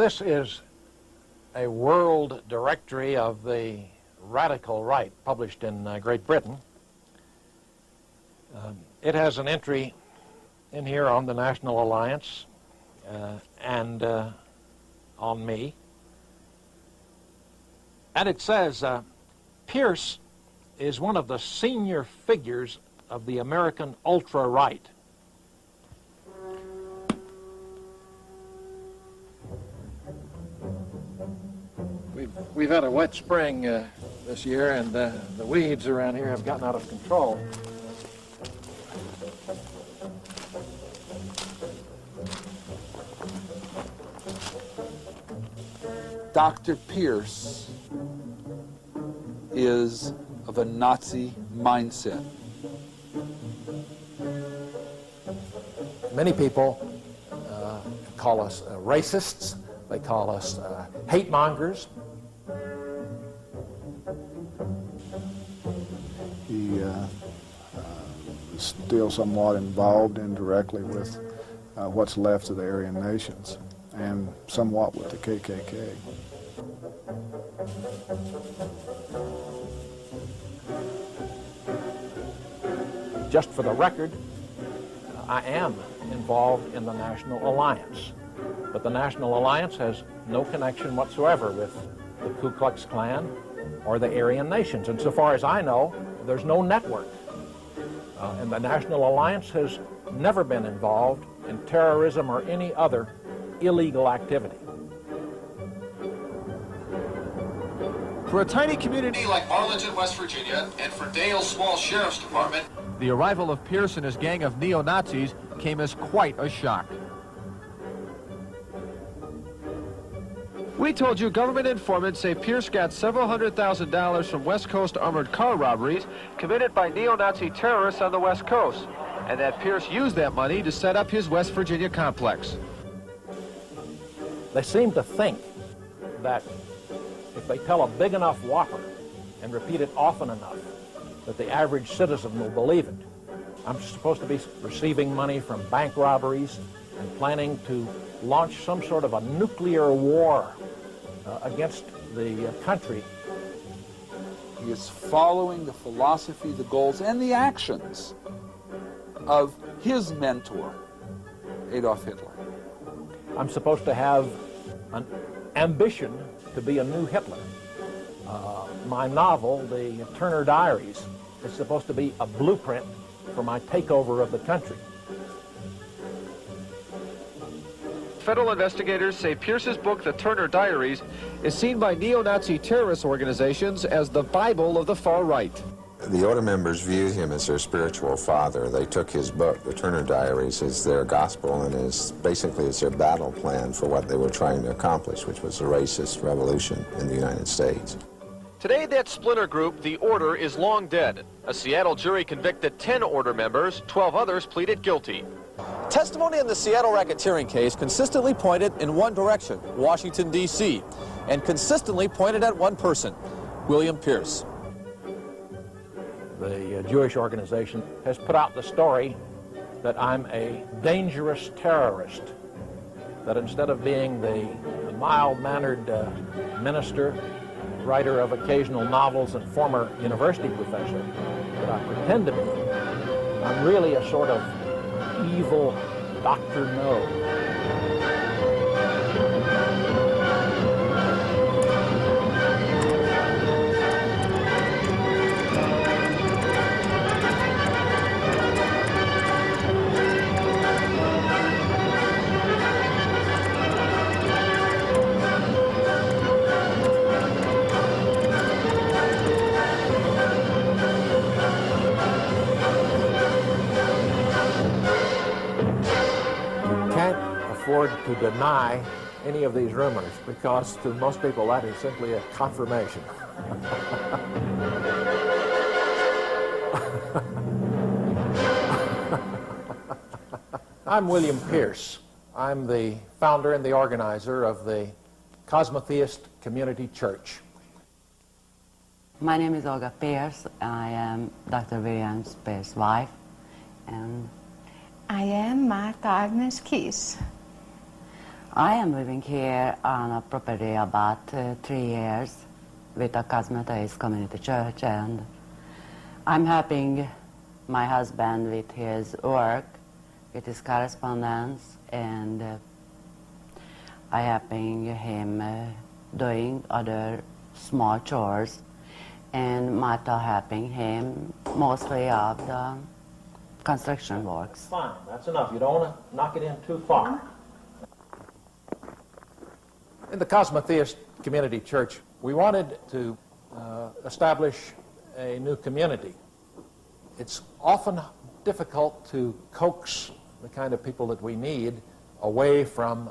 This is a world directory of the radical right published in Great Britain. It has an entry in here on the National Alliance and on me. And it says, Pierce is one of the senior figures of the American ultra-right. We've had a wet spring this year, and the weeds around here have gotten out of control. Dr. Pierce is of a Nazi mindset. Many people call us racists. They call us hate mongers. He is still somewhat involved indirectly with what's left of the Aryan nations and somewhat with the KKK. Just for the record, I am involved in the National Alliance, but the National Alliance has no connection whatsoever with the Ku Klux Klan or the Aryan nations. And so far as I know, there's no network. And the National Alliance has never been involved in terrorism or any other illegal activity. For a tiny community like Arlington, West Virginia, and for Dale's small sheriff's department, the arrival of Pierce and his gang of neo-Nazis came as quite a shock. We told you government informants say Pierce got several $100,000 from West Coast armored car robberies committed by neo-Nazi terrorists on the West Coast, and that Pierce used that money to set up his West Virginia complex. They seem to think that if they tell a big enough whopper and repeat it often enough, that the average citizen will believe it. I'm supposed to be receiving money from bank robberies and planning to launch some sort of a nuclear war against the country. He is following the philosophy, the goals, and the actions of his mentor, Adolf Hitler. I'm supposed to have an ambition to be a new Hitler. My novel, the Turner Diaries, is supposed to be a blueprint for my takeover of the country. Federal investigators say Pierce's book, The Turner Diaries, is seen by neo-Nazi terrorist organizations as the Bible of the far right. The order members viewed him as their spiritual father. They took his book, The Turner Diaries, as their gospel and basically as their battle plan for what they were trying to accomplish, which was a racist revolution in the United States. Today, that splinter group, the Order, is long dead. A Seattle jury convicted 10 Order members, 12 others pleaded guilty. Testimony in the Seattle racketeering case consistently pointed in one direction, Washington, D.C., and consistently pointed at one person, William Pierce. The Jewish organization has put out the story that I'm a dangerous terrorist, that instead of being the mild-mannered minister, writer of occasional novels and former university professor that I pretend to be, I'm really a sort of evil Dr. No. To deny any of these rumors, because to most people that is simply a confirmation. I'm William Pierce. I'm the founder and the organizer of the Cosmotheist Community Church. My name is Olga Pierce. I am Dr. William Pierce's wife. And I am Martha Agnes Keys. I am living here on a property about 3 years with a cosmetized community church, and I'm helping my husband with his work, with his correspondence, and I'm helping him doing other small chores, and Martha helping him mostly of the construction works. Fine, that's enough. You don't want to knock it in too far. In the Cosmotheist Community Church, we wanted to establish a new community. It's often difficult to coax the kind of people that we need away from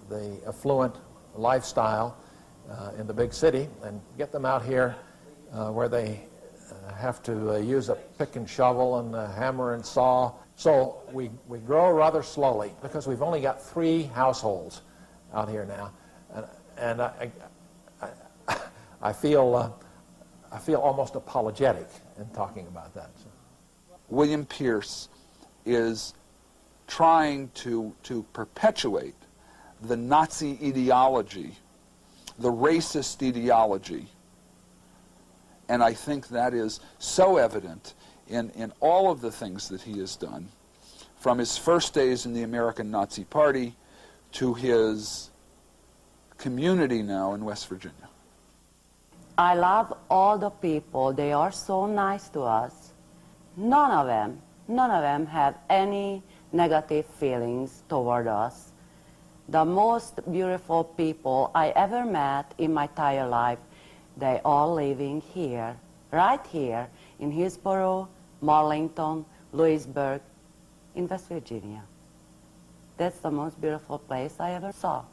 the affluent lifestyle in the big city and get them out here where they have to use a pick and shovel and a hammer and saw. So we grow rather slowly because we've only got 3 households out here now. And I feel almost apologetic in talking about that. So. William Pierce is trying to perpetuate the Nazi ideology, the racist ideology, and I think that is so evident in all of the things that he has done, from his first days in the American Nazi Party to his community now in West Virginia. I love all the people. They are so nice to us. None of them have any negative feelings toward us. The most beautiful people I ever met in my entire life, they all living here, right here in Hillsborough, Marlington, Louisburg, in West Virginia. That's the most beautiful place I ever saw.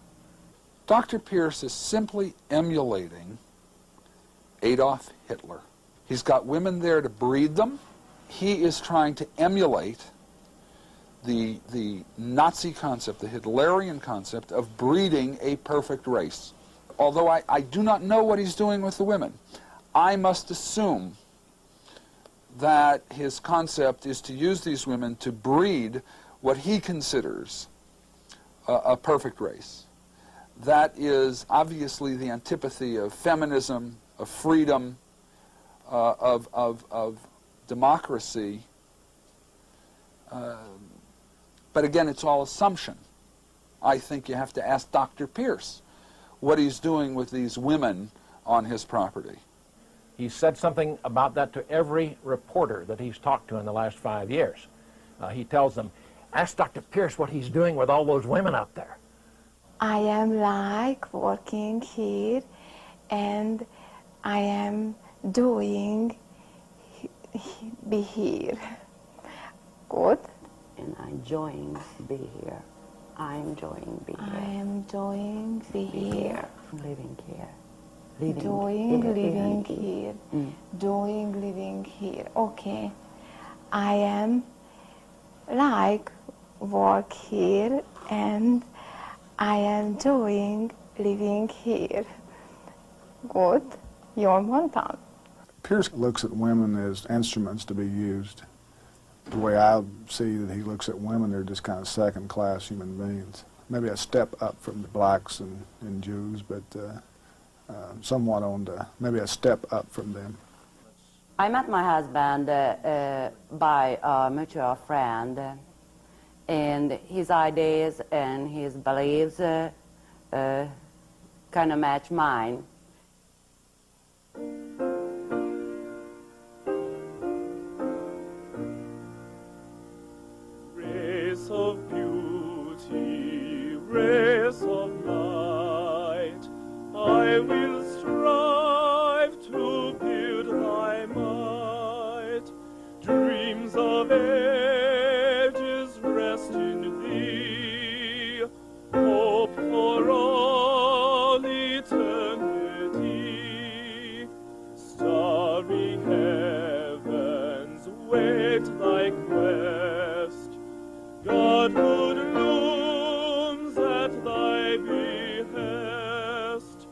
Dr. Pierce is simply emulating Adolf Hitler. He's got women there to breed them. He is trying to emulate the Nazi concept, the Hitlerian concept of breeding a perfect race. Although I do not know what he's doing with the women, I must assume that his concept is to use these women to breed what he considers a perfect race. That is obviously the antipathy of feminism, of freedom, of democracy. But again, it's all assumption. I think you have to ask Dr. Pierce what he's doing with these women on his property. He said something about that to every reporter that he's talked to in the last 5 years. He tells them, ask Dr. Pierce what he's doing with all those women out there. I am like working here, and I am doing be here. Good. And I'm enjoying be here. I'm enjoying be here. I am enjoying be here. Living here. Doing living here. Doing living here. Okay. I am like work here, and I am doing living here. Good. You're Montana. Pierce looks at women as instruments to be used. The way I see that he looks at women, they're just kind of second-class human beings. Maybe a step up from the blacks and Jews, but somewhat on the, maybe a step up from them. I met my husband by a mutual friend, and his ideas and his beliefs kind of match mine. Race of beauty, race of light, I will strive to build thy might. Dreams of ages rest in thee, hope for all eternity. Starry heavens wait thy quest, Godhood looms at thy behest.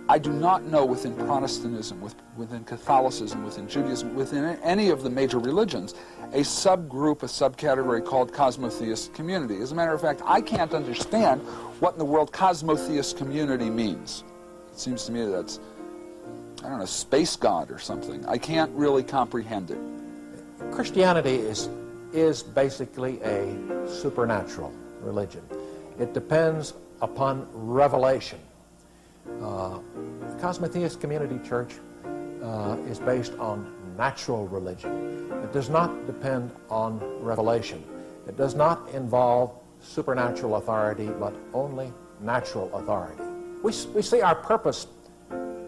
I do not know within Protestantism, within Catholicism, within Judaism, within any of the major religions, a subgroup, a subcategory called cosmotheist community. As a matter of fact, I can't understand what in the world cosmotheist community means. It seems to me that's, I don't know, space god or something. I can't really comprehend it. Christianity is basically a supernatural religion. It depends upon revelation. The Cosmotheist Community Church is based on natural religion. It does not depend on revelation. It does not involve supernatural authority, but only natural authority. We see our purpose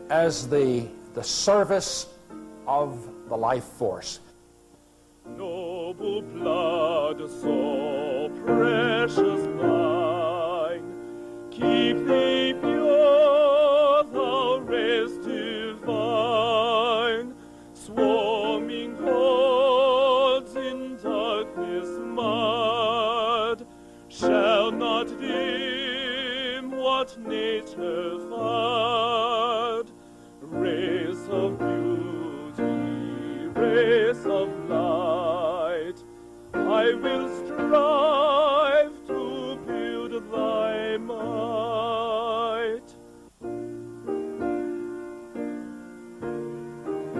as the service of the life force. Noble blood, so precious thine, keep thee pure, thou race divine, swarming gods in darkness mud, shall not dim what nature fed, race of beauty, race of light, I will strive to build thy might.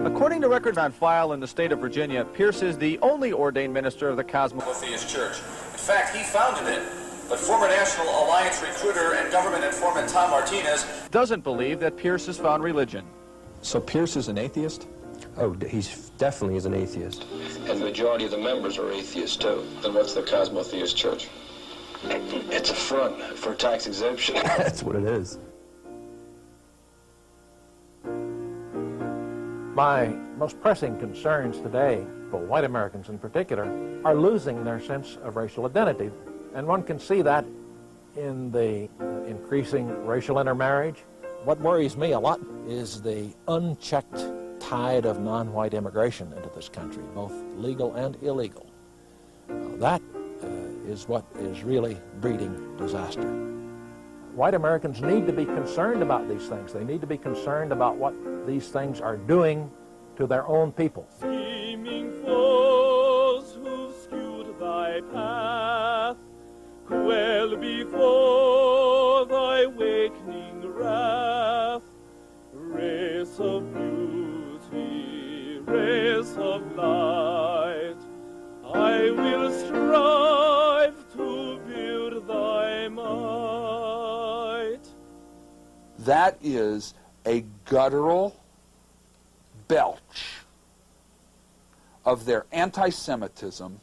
According to records on file in the state of Virginia, Pierce is the only ordained minister of the Cosmotheist Church. In fact, he founded it, but former National Alliance recruiter and government informant Tom Martinez doesn't believe that Pierce has found religion. So Pierce is an atheist? Oh, he's definitely is an atheist. And the majority of the members are atheists, too. Then what's the Cosmotheist Church? It's a front for tax exemption. That's what it is. My most pressing concerns today, for white Americans in particular, are losing their sense of racial identity. And one can see that in the increasing racial intermarriage. What worries me a lot is the unchecked tide of non-white immigration into this country, both legal and illegal. That is what is really breeding disaster. White Americans need to be concerned about these things. They need to be concerned about what these things are doing to their own people. Scheming foes who've skewed thy path, quail before thy wakening wrath, race of beauty, race of light, I will strive to build thy might. That is a guttural belch of their anti-Semitism,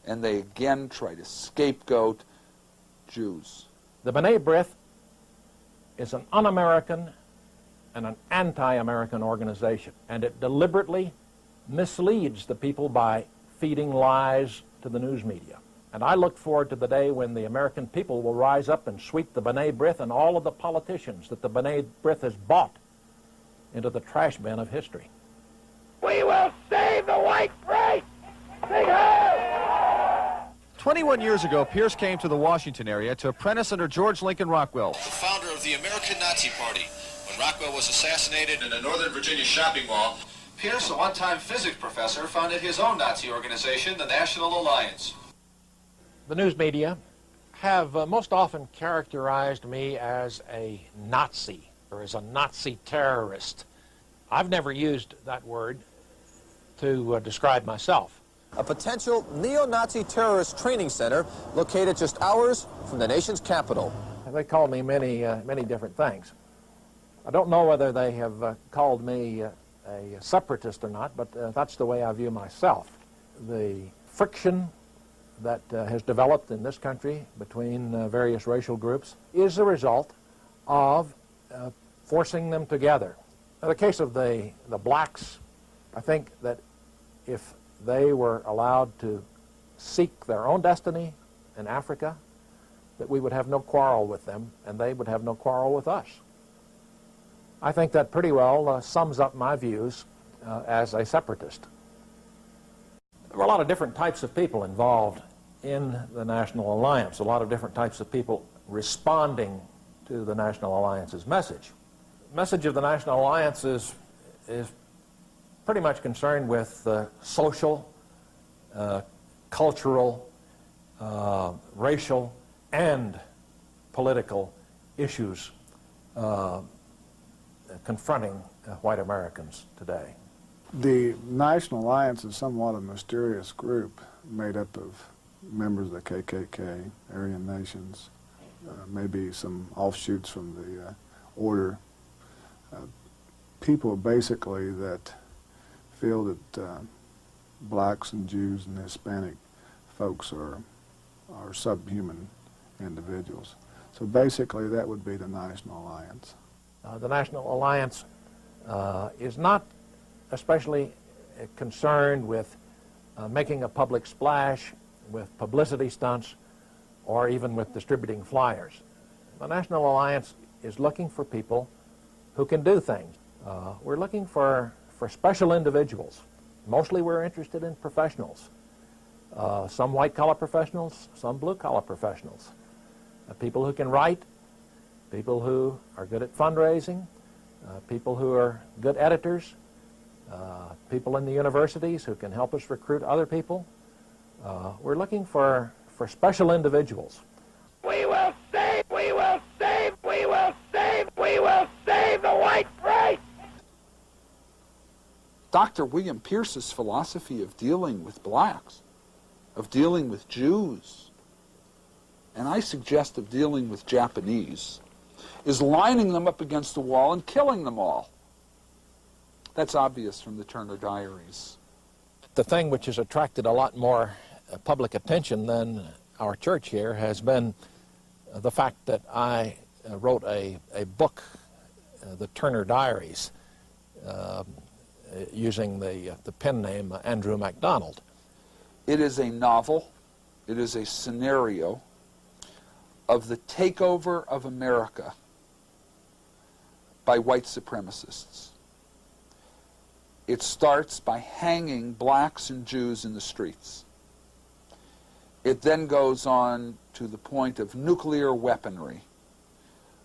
and they again try to scapegoat Jews. The B'nai B'rith is an un-American and an anti-American organization, and it deliberately misleads the people by feeding lies to the news media. And I look forward to the day when the American people will rise up and sweep the B'nai B'rith and all of the politicians that the B'nai B'rith has bought into the trash bin of history. We will save the white race! Sing hey! 21 years ago, Pierce came to the Washington area to apprentice under George Lincoln Rockwell, the founder of the American Nazi Party. When Rockwell was assassinated in a Northern Virginia shopping mall, Pierce, a one-time physics professor, founded his own Nazi organization, the National Alliance. The news media have most often characterized me as a Nazi or as a Nazi terrorist. I've never used that word to describe myself. a potential neo-Nazi terrorist training center located just hours from the nation's capital. They called me many different things. I don't know whether they have called me a separatist or not, but that's the way I view myself. The friction that has developed in this country between various racial groups is the result of forcing them together. In the case of the blacks, I think that if they were allowed to seek their own destiny in Africa, that we would have no quarrel with them, and they would have no quarrel with us. I think that pretty well sums up my views as a separatist. There were a lot of different types of people involved in the National Alliance, a lot of different types of people responding to the National Alliance's message. The message of the National Alliance is pretty much concerned with social, cultural, racial, and political issues confronting white Americans today. The National Alliance is somewhat a mysterious group made up of members of the KKK, Aryan nations, maybe some offshoots from the order. People basically that feel that blacks and Jews and Hispanic folks are subhuman individuals. So basically that would be the National Alliance. The National Alliance is not especially concerned with making a public splash, with publicity stunts, or even with distributing flyers. The National Alliance is looking for people who can do things. We're looking for special individuals. Mostly we're interested in professionals. Some white-collar professionals, some blue-collar professionals. People who can write, people who are good at fundraising, people who are good editors, people in the universities who can help us recruit other people. We're looking for special individuals. We will save, we will save, we will save, we will save the white race! Dr. William Pierce's philosophy of dealing with blacks, of dealing with Jews, and I suggest of dealing with Japanese, is lining them up against the wall and killing them all. That's obvious from the Turner Diaries. The thing which has attracted a lot more public attention than our church here has been the fact that I wrote a book, the Turner Diaries, using the pen name Andrew MacDonald. It is a novel, it is a scenario of the takeover of America by white supremacists. It starts by hanging blacks and Jews in the streets. It then goes on to the point of nuclear weaponry,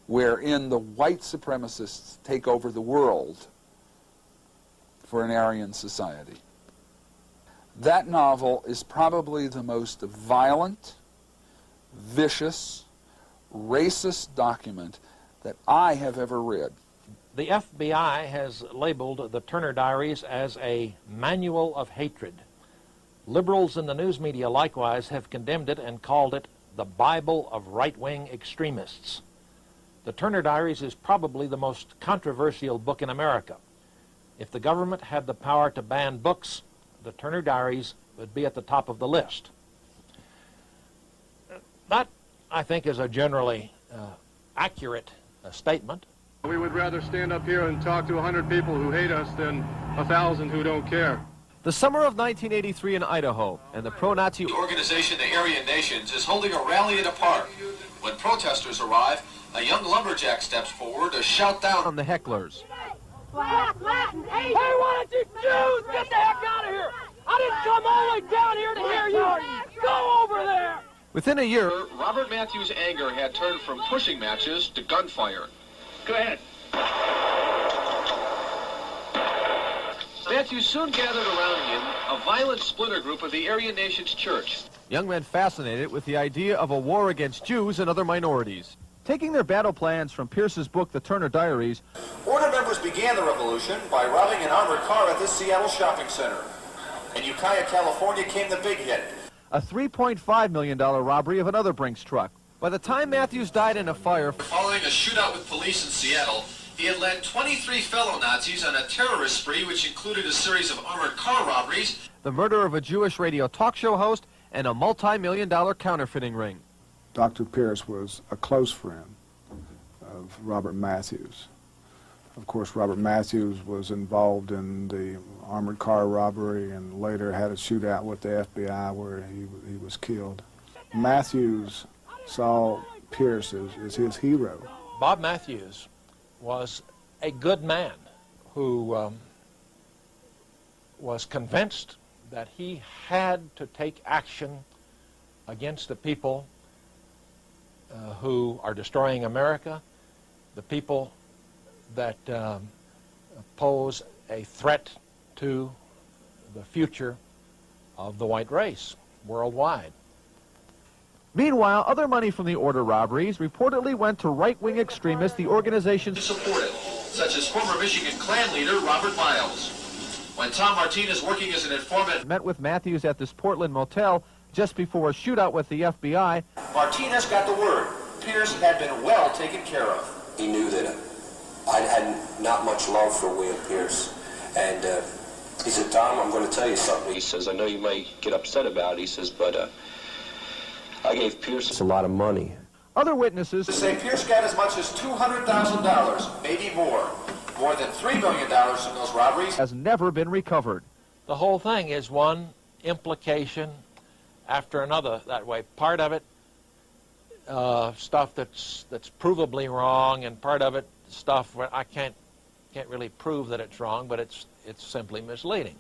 wherein the white supremacists take over the world for an Aryan society. That novel is probably the most violent, vicious, racist document that I have ever read. The FBI has labeled the Turner Diaries as a manual of hatred. Liberals in the news media likewise have condemned it and called it the Bible of right-wing extremists. The Turner Diaries is probably the most controversial book in America. If the government had the power to ban books, the Turner Diaries would be at the top of the list. That, I think, is a generally accurate statement. We would rather stand up here and talk to 100 people who hate us than 1,000 who don't care. The summer of 1983 in Idaho, and the pro-Nazi organization, the Aryan Nations, is holding a rally at a park. When protesters arrive, a young lumberjack steps forward to shout down on the hecklers. Black, Latin, Asian. Hey, why don't you Jews get the heck out of here? I didn't come all the way down here to hear you. Go over there. Within a year, Robert Matthews' anger had turned from pushing matches to gunfire. Go ahead. Matthews soon gathered around him a violent splinter group of the Aryan Nations Church. Young men fascinated with the idea of a war against Jews and other minorities. Taking their battle plans from Pierce's book, The Turner Diaries, Order members began the revolution by robbing an armored car at this Seattle shopping center. In Ukiah, California came the big hit. a $3.5 million robbery of another Brinks truck. By the time Matthews died in a fire, Following a shootout with police in Seattle, he had led 23 fellow Nazis on a terrorist spree which included a series of armored car robberies, the murder of a Jewish radio talk show host, and a multi-million-dollar counterfeiting ring. Dr. Pierce was a close friend of Robert Matthews. Of course, Robert Matthews was involved in the armored car robbery and later had a shootout with the FBI where he was killed. Matthews saw Pierce as his hero. Bob Matthews was a good man who was convinced that he had to take action against the people who are destroying America, the people that pose a threat to the future of the white race worldwide. Meanwhile, other money from the order robberies reportedly went to right-wing extremists the organization supported, such as former Michigan Klan leader Robert Miles. When Tom Martinez, working as an informant, met with Matthews at this Portland motel just before a shootout with the FBI. Martinez got the word. Pierce had been well taken care of. He knew that I had not much love for William Pierce, and he said, Tom, I'm going to tell you something. He says, I know you may get upset about it, he says, but I gave Pierce... It's a lot of money. Other witnesses say Pierce got as much as $200,000, maybe more. More than $3 million from those robberies has never been recovered. The whole thing is one implication after another that way. Part of it, stuff that's provably wrong, and part of it, stuff where I can't really prove that it's wrong, but it's simply misleading.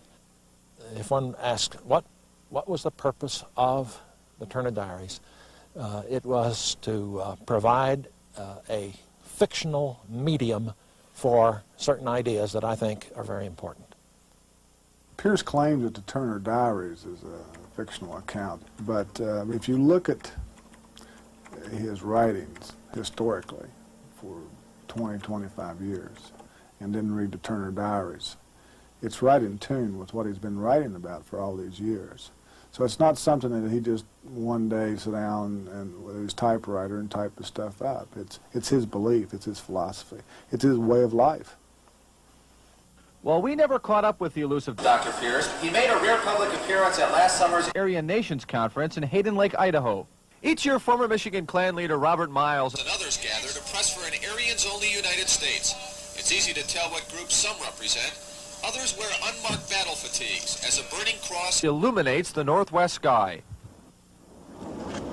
If one asks what was the purpose of the Turner Diaries, it was to provide a fictional medium for certain ideas that I think are very important. Pierce claims that the Turner Diaries is a fictional account, but if you look at his writings historically for 20, 25 years and then read the Turner Diaries, it's right in tune with what he's been writing about for all these years. So it's not something that he just one day sit down and with his typewriter and type the stuff up. It's his belief, it's his philosophy, it's his way of life. Well, we never caught up with the elusive Dr. Pierce. He made a rare public appearance at last summer's Aryan Nations Conference in Hayden Lake, Idaho. Each year, former Michigan Klan leader Robert Miles and others gather to press for an Aryans-only United States. It's easy to tell what groups some represent. Others wear unmarked battle fatigues as a burning cross illuminates the northwest sky.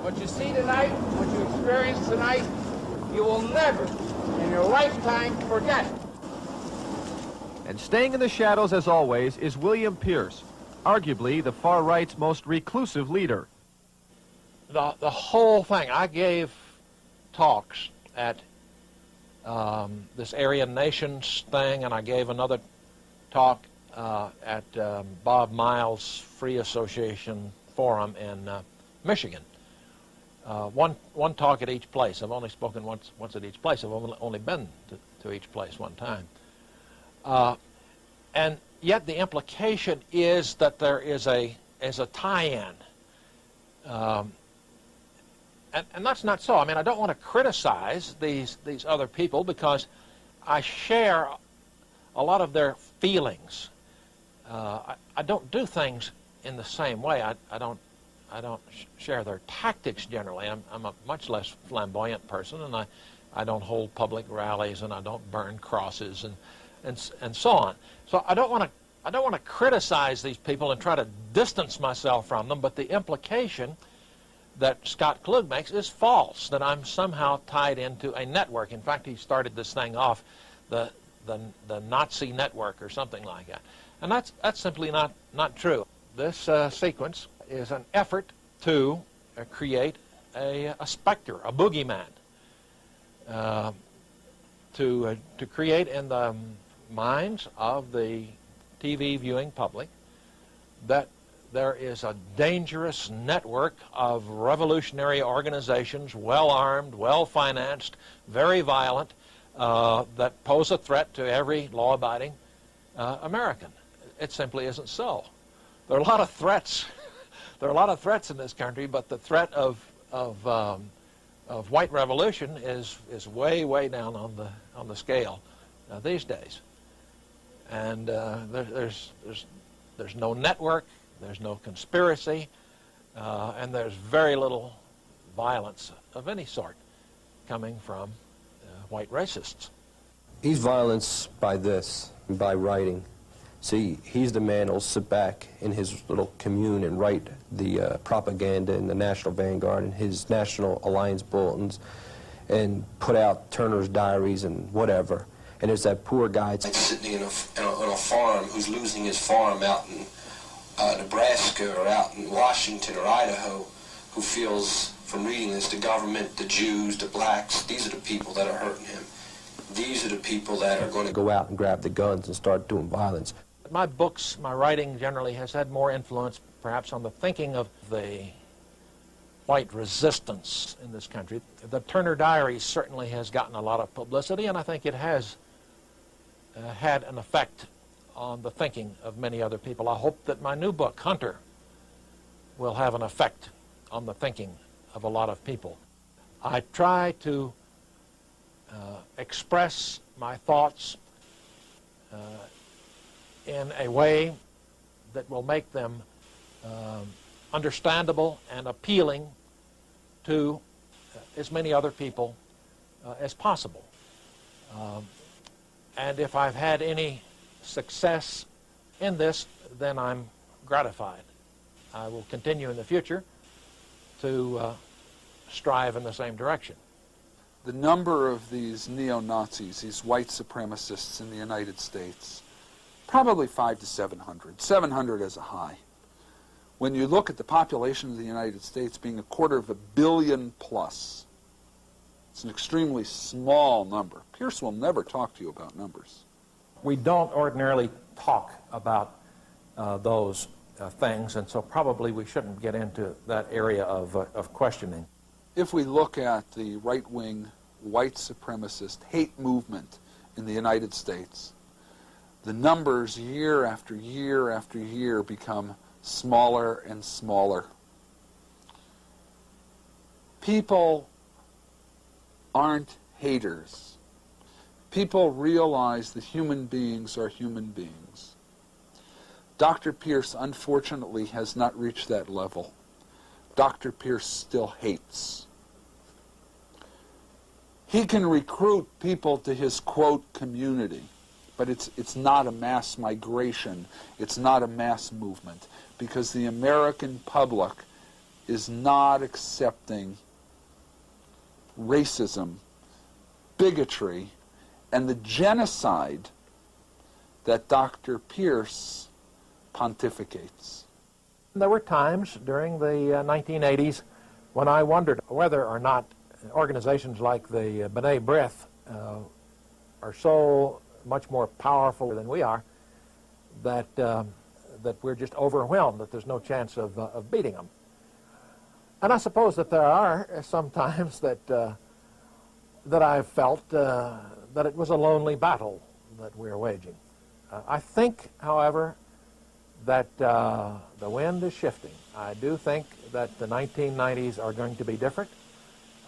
What you see tonight, what you experience tonight, you will never in your lifetime forget. And staying in the shadows, as always, is William Pierce, arguably the far right's most reclusive leader. The whole thing, I gave talks at this Aryan Nations thing, and I gave another talk at Bob Miles' Free Association Forum in Michigan. One talk at each place. I've only spoken once at each place. I've only been to each place one time. And yet the implication is that there is a tie-in. And that's not so. I mean, I don't want to criticize these other people because I share a lot of their feelings. I don't do things in the same way. I don't share their tactics generally. I'm a much less flamboyant person, and I don't hold public rallies, and I don't burn crosses, and so on. So I don't want to criticize these people and try to distance myself from them. But the implication that Scott Klug makes is false, that I'm somehow tied into a network. In fact, he started this thing off, the Nazi network or something like that. And that's simply not true. This sequence is an effort to create a specter, a boogeyman, to create in the minds of the TV viewing public that there is a dangerous network of revolutionary organizations, well-armed, well-financed, very violent, that pose a threat to every law-abiding American. It simply isn't so. There are a lot of threats. There are a lot of threats in this country, but the threat of white revolution is way, way down on the scale these days. And there's no network. There's no conspiracy, and there's very little violence of any sort coming from white racists. He's violence by this, by writing. See, he's the man who'll sit back in his little commune and write the propaganda in the National Vanguard and his National Alliance bulletins and put out Turner's Diaries and whatever. And there's that poor guy sitting on a farm who's losing his farm out in Nebraska or out in Washington or Idaho, who feels from reading this, the government, the Jews, the blacks, these are the people that are hurting him. These are the people that are going to go out and grab the guns and start doing violence. that my books, my writing generally has had more influence perhaps on the thinking of the white resistance in this country. The Turner Diary certainly has gotten a lot of publicity, and I think it has had an effect on the thinking of many other people. I hope that my new book, Hunter, will have an effect on the thinking of a lot of people. I try to express my thoughts in a way that will make them understandable and appealing to as many other people as possible. And if I've had any success in this, then I'm gratified. I will continue in the future to strive in the same direction. The number of these neo-Nazis, these white supremacists in the United States, probably 500 to 700, 700 as a high. When you look at the population of the United States being 250 million plus, it's an extremely small number. Pierce will never talk to you about numbers. We don't ordinarily talk about those things, and so probably we shouldn't get into that area of questioning. If we look at the right-wing white supremacist hate movement in the United States, the numbers year after year after year become smaller and smaller. People aren't haters. People realize that human beings are human beings. Dr. Pierce, unfortunately, has not reached that level. Dr. Pierce still hates. He can recruit people to his, quote, community, but it's not a mass migration. It's not a mass movement, because the American public is not accepting racism, bigotry, and the genocide that Dr. Pierce pontificates. There were times during the 1980s when I wondered whether or not organizations like the B'nai B'rith are so much more powerful than we are that we're just overwhelmed, that there's no chance of beating them. And I suppose that there are some times that I've felt that it was a lonely battle that we're waging. I think, however, that the wind is shifting. I do think that the 1990s are going to be different.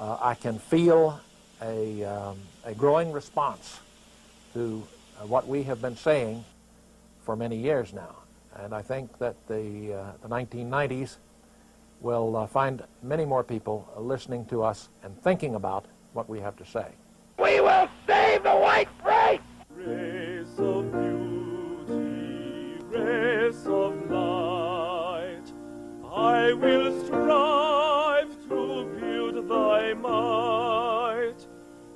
I can feel a growing response to what we have been saying for many years now. And I think that the 1990s will find many more people listening to us and thinking about what we have to say. We will save the white race! Race of beauty, race of light, I will strive to build thy might.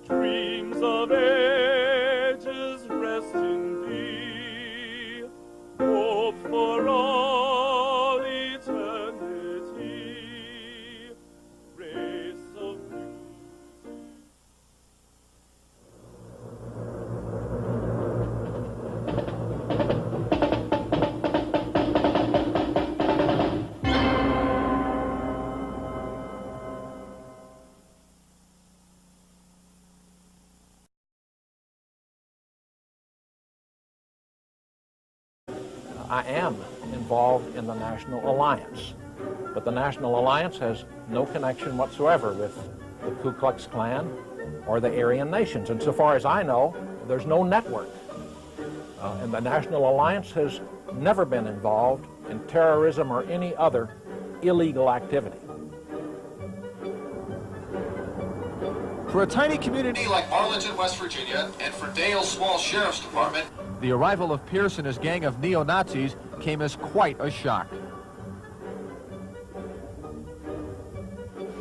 Dreams of ages rest in thee, hope for all eternity. Race of beauty. I am involved in the National Alliance, but the National Alliance has no connection whatsoever with the Ku Klux Klan or the Aryan nations. And so far as I know, there's no network. And the National Alliance has never been involved in terrorism or any other illegal activity. For a tiny community like Arlington, West Virginia, and for Dale's small sheriff's department, the arrival of Pierce and his gang of neo-Nazis came as quite a shock.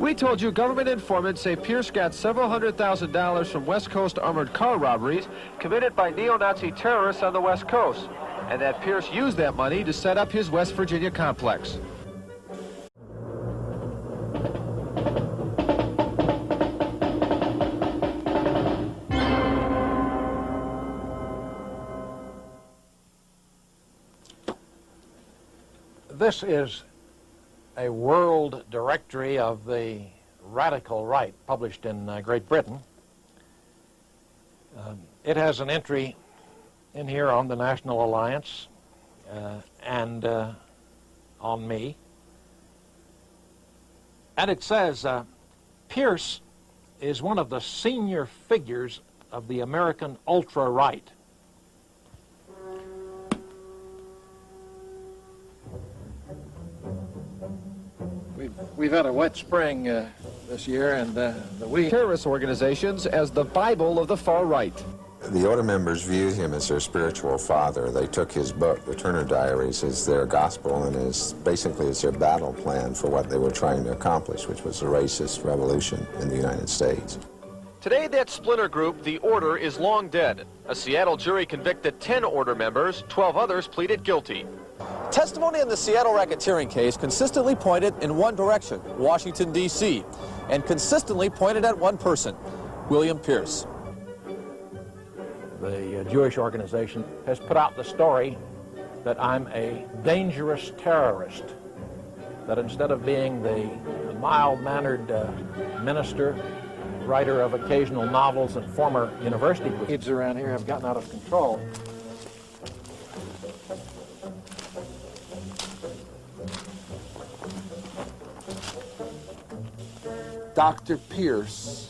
We told you government informants say Pierce got several $100,000 from West Coast armored car robberies committed by neo-Nazi terrorists on the West Coast, and that Pierce used that money to set up his West Virginia complex. This is a world directory of the radical right published in Great Britain. It has an entry in here on the National Alliance and on me. And it says, Pierce is one of the senior figures of the American ultra-right. We've had a wet spring this year, and the terrorist organizations as the Bible of the far right. The order members viewed him as their spiritual father. They took his book, the Turner Diaries, as their gospel and as basically as their battle plan for what they were trying to accomplish, which was a racist revolution in the United States. Today, that splinter group, the Order, is long dead. A Seattle jury convicted 10 Order members, 12 others pleaded guilty. Testimony in the Seattle racketeering case consistently pointed in one direction, Washington, D.C., and consistently pointed at one person, William Pierce. The Jewish organization has put out the story that I'm a dangerous terrorist, that instead of being the mild-mannered minister, writer of occasional novels, and former university kids around here have gotten out of control. Dr. Pierce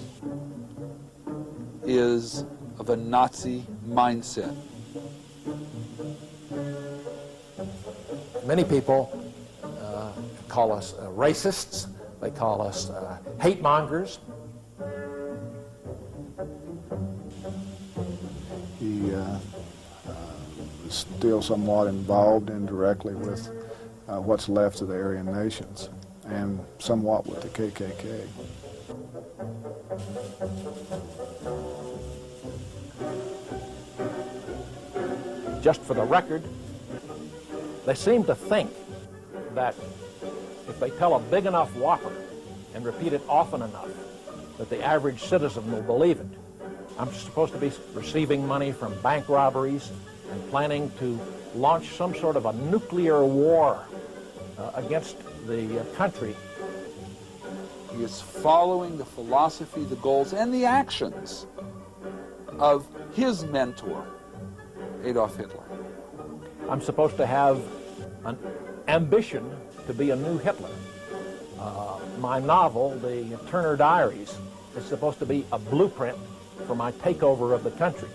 is of a Nazi mindset. Many people call us racists. They call us hate mongers. He is still somewhat involved indirectly with what's left of the Aryan nations and somewhat with the KKK. Just for the record, they seem to think that if they tell a big enough whopper and repeat it often enough, that the average citizen will believe it. I'm supposed to be receiving money from bank robberies and planning to launch some sort of a nuclear war against the country. He is following the philosophy, the goals, and the actions of his mentor, Adolf Hitler. I'm supposed to have an ambition to be a new Hitler. My novel, the Turner Diaries, is supposed to be a blueprint for my takeover of the country.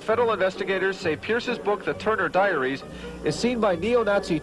Federal investigators say Pierce's book, The Turner Diaries, is seen by neo-Nazi